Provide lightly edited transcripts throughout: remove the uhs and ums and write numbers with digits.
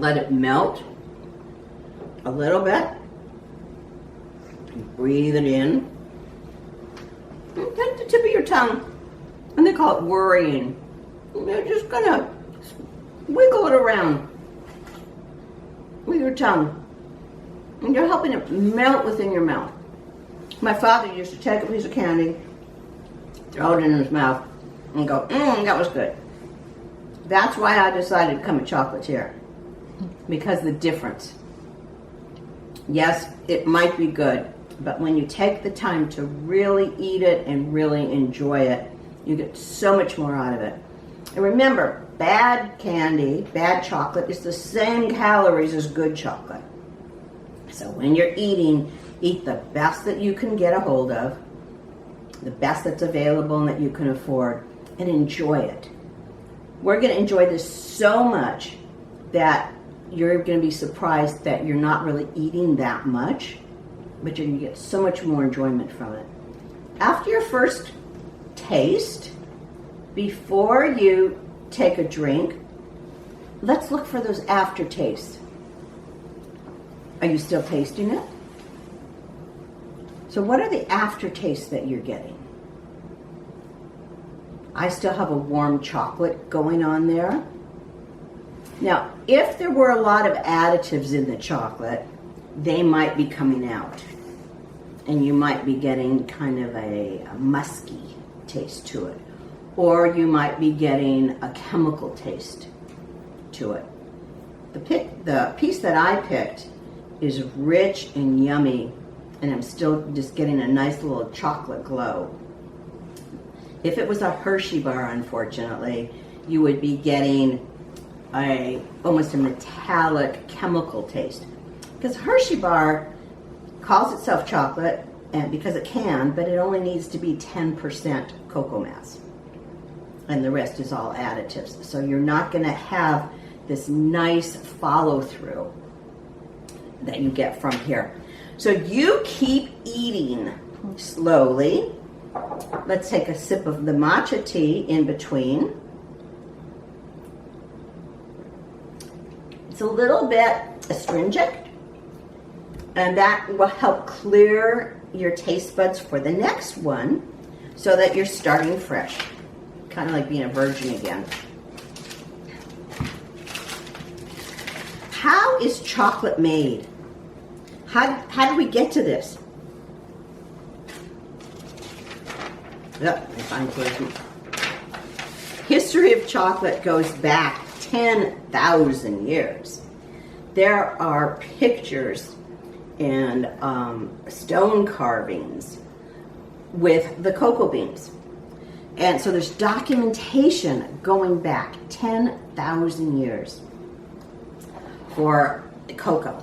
let it melt a little bit. Breathe it in. And take the tip of your tongue, and they call it worrying. You're just gonna wiggle it around with your tongue. And you're helping it melt within your mouth. My father used to take a piece of candy, throw it in his mouth, and go, that was good. That's why I decided to become a chocolatier. Because of the difference. Yes, it might be good, but when you take the time to really eat it and really enjoy it, you get so much more out of it. And remember, bad candy, bad chocolate is the same calories as good chocolate. So when you're eating, eat the best that you can get a hold of, the best that's available and that you can afford, and enjoy it. We're going to enjoy this so much that you're going to be surprised that you're not really eating that much, but you're going to get so much more enjoyment from it. After your first taste, before you take a drink, let's look for those aftertastes. Are you still tasting it? So what are the aftertastes that you're getting? I still have a warm chocolate going on there. Now, if there were a lot of additives in the chocolate, they might be coming out. And you might be getting kind of a musky taste to it. Or you might be getting a chemical taste to it. The piece that I picked is rich and yummy, and I'm still just getting a nice little chocolate glow. If it was a Hershey bar, unfortunately, you would be getting almost a metallic chemical taste. Because Hershey bar calls itself chocolate, and because it can, but it only needs to be 10% cocoa mass. And the rest is all additives. So you're not going to have this nice follow-through that you get from here. So you keep eating slowly. Let's take a sip of the matcha tea in between. It's a little bit astringent, and that will help clear your taste buds for the next one so that you're starting fresh. Kind of like being a virgin again. How is chocolate made? How do we get to this? Yep, I find it. History of chocolate goes back 10,000 years. There are pictures and stone carvings with the cocoa beans. And so there's documentation going back 10,000 years for cocoa.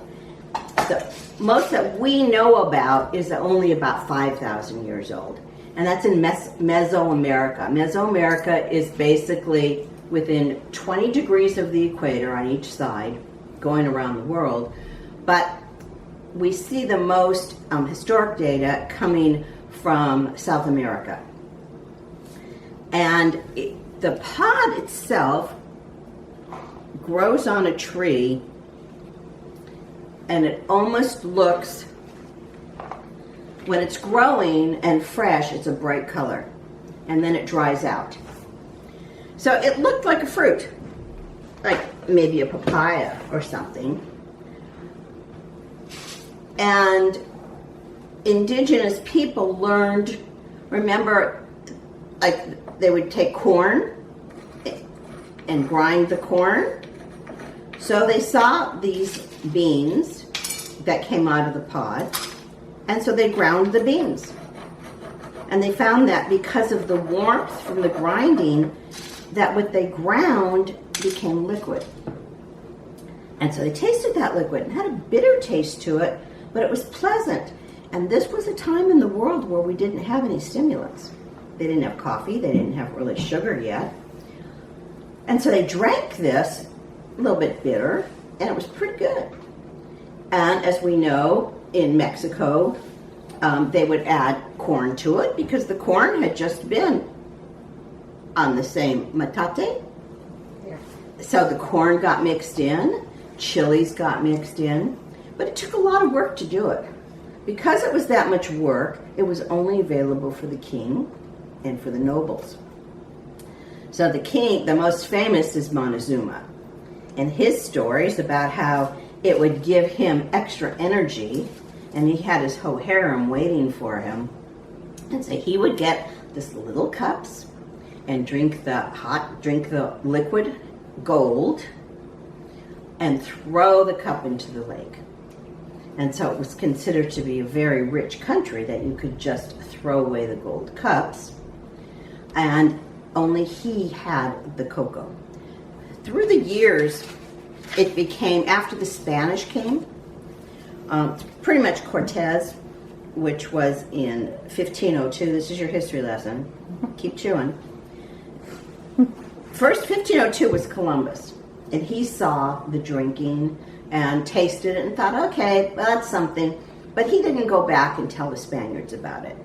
The most that we know about is only about 5,000 years old. And that's in Mesoamerica. Mesoamerica is basically within 20 degrees of the equator on each side, going around the world. But we see the most historic data coming from South America. And the pod itself grows on a tree, and it almost looks, when it's growing and fresh, it's a bright color, and then it dries out. So it looked like a fruit, like maybe a papaya or something. And indigenous people learned, remember, like they would take corn and grind the corn. So they saw these beans that came out of the pod, and so they ground the beans. And they found that because of the warmth from the grinding, that what they ground became liquid. And so they tasted that liquid and had a bitter taste to it, but it was pleasant. And this was a time in the world where we didn't have any stimulants. They didn't have coffee, they didn't have really sugar yet. And so they drank this, a little bit bitter, and it was pretty good. And as we know, in Mexico, they would add corn to it because the corn had just been on the same metate. Yeah. So the corn got mixed in, chilies got mixed in, but it took a lot of work to do it. Because it was that much work, it was only available for the king and for the nobles. So the king, the most famous is Montezuma. And his stories about how it would give him extra energy, and he had his whole harem waiting for him. And so he would get this little cups and drink the liquid gold and throw the cup into the lake. And so it was considered to be a very rich country that you could just throw away the gold cups. And only he had the cocoa. Through the years, it became, after the Spanish came, pretty much Cortez, which was in 1502. This is your history lesson. Keep chewing. First, 1502 was Columbus, and he saw the drinking and tasted it and thought, okay, well, that's something. But he didn't go back and tell the Spaniards about it.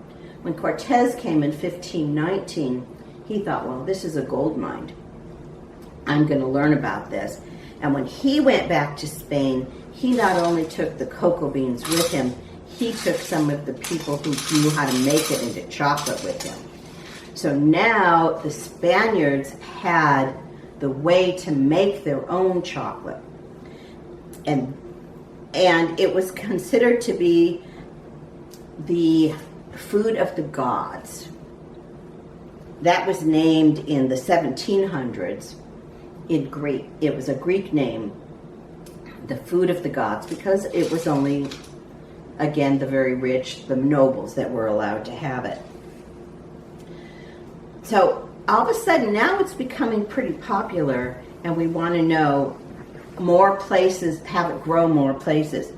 When Cortez came in 1519, he thought, well, this is a gold mine. I'm going to learn about this. And when he went back to Spain, he not only took the cocoa beans with him, he took some of the people who knew how to make it into chocolate with him. So now the Spaniards had the way to make their own chocolate. And it was considered to be the food of the gods. That was named in the 1700s in Greek. It was a Greek name, the food of the gods, because it was only, again, the very rich, the nobles that were allowed to have it. So all of a sudden now it's becoming pretty popular, and we want to know more places, have it grow more places.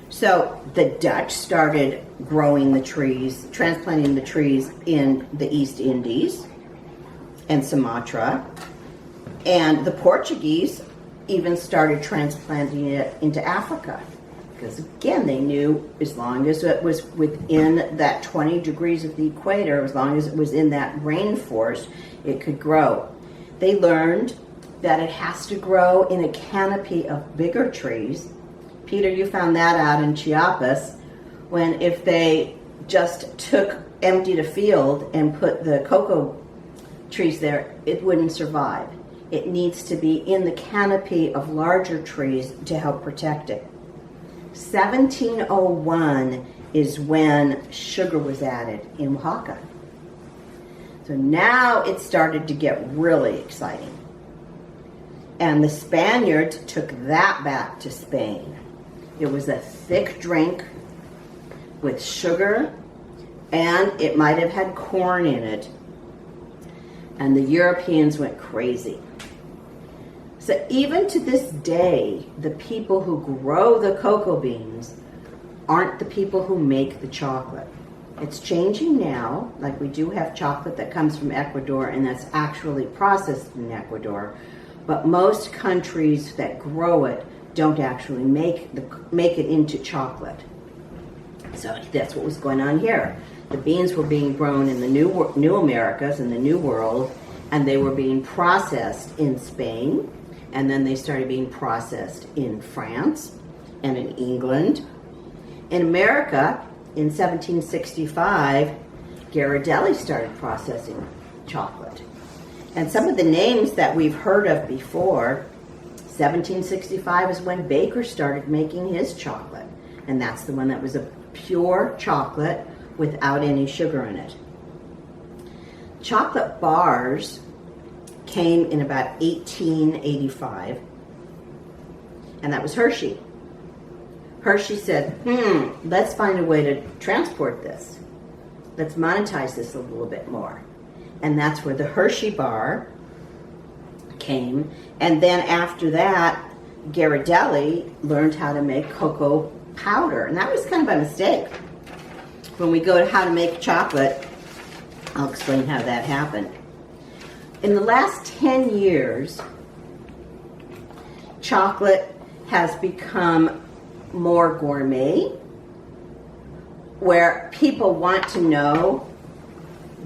So the Dutch started growing the trees, transplanting the trees in the East Indies and Sumatra. And the Portuguese even started transplanting it into Africa. Because again, they knew as long as it was within that 20 degrees of the equator, as long as it was in that rainforest, it could grow. They learned that it has to grow in a canopy of bigger trees. Peter, you found that out in Chiapas, when if they just emptied a field and put the cocoa trees there, it wouldn't survive. It needs to be in the canopy of larger trees to help protect it. 1701 is when sugar was added in Oaxaca. So now it started to get really exciting. And the Spaniards took that back to Spain. It was a thick drink with sugar, and it might have had corn in it. And the Europeans went crazy. So even to this day, the people who grow the cocoa beans aren't the people who make the chocolate. It's changing now. Like, we do have chocolate that comes from Ecuador and that's actually processed in Ecuador. But most countries that grow it don't actually make it into chocolate. So that's what was going on here. The beans were being grown in the new Americas, in the New World, and they were being processed in Spain, and then they started being processed in France and in England. In America, in 1765, Geri started processing chocolate. And some of the names that we've heard of before, 1765 is when Baker started making his chocolate. And that's the one that was a pure chocolate without any sugar in it. Chocolate bars came in about 1885, and that was Hershey. Hershey said, let's find a way to transport this. Let's monetize this a little bit more. And that's where the Hershey bar came. And then after that, Geri learned how to make cocoa powder. And that was kind of a mistake. When we go to how to make chocolate, I'll explain how that happened. In the last 10 years, chocolate has become more gourmet, where people want to know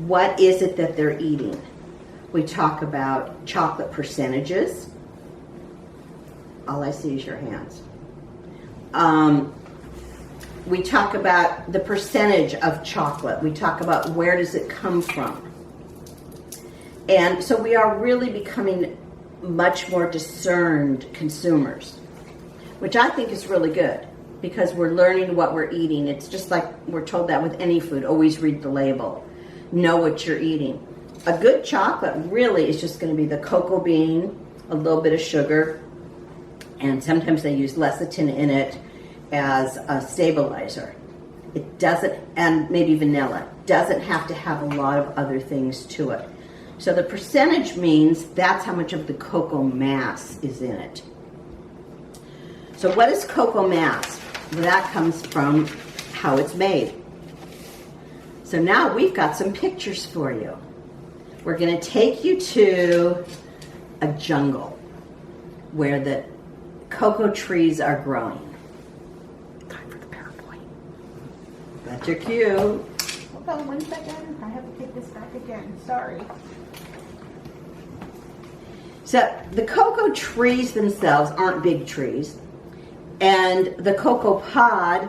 what is it that they're eating. We talk about chocolate percentages. all I see is your hands. We talk about the percentage of chocolate. We talk about where does it come from. And so we are really becoming much more discerned consumers, which I think is really good because we're learning what we're eating. It's just like we're told that with any food. Always read the label. Know what you're eating. A good chocolate really is just going to be the cocoa bean, a little bit of sugar, and sometimes they use lecithin in it as a stabilizer. It doesn't, and maybe vanilla, doesn't have to have a lot of other things to it. So the percentage means that's how much of the cocoa mass is in it. So what is cocoa mass? Well, that comes from how it's made. So now we've got some pictures for you. We're going to take you to a jungle where the cocoa trees are growing. Time for the PowerPoint. That's your cue. Hold on 1 second. I have to take this back again. Sorry. So the cocoa trees themselves aren't big trees, and the cocoa pod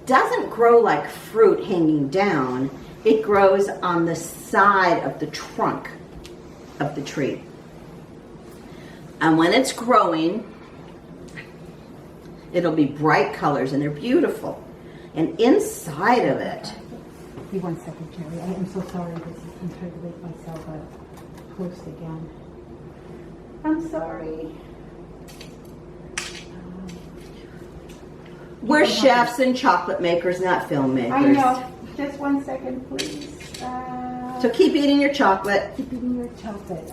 doesn't grow like fruit hanging down. It grows on the side of the trunk of the tree. And when it's growing, it'll be bright colors and they're beautiful. And inside of it, Give me 1 second, Geri. I am so sorry. I'm trying to make myself post again. I'm sorry. we're chefs and chocolate makers, not filmmakers. I know. Just 1 second, please. So keep eating your chocolate. Keep eating your chocolate.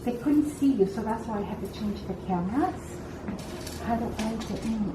They couldn't see you, so that's why I had to change the cameras. How do I get in?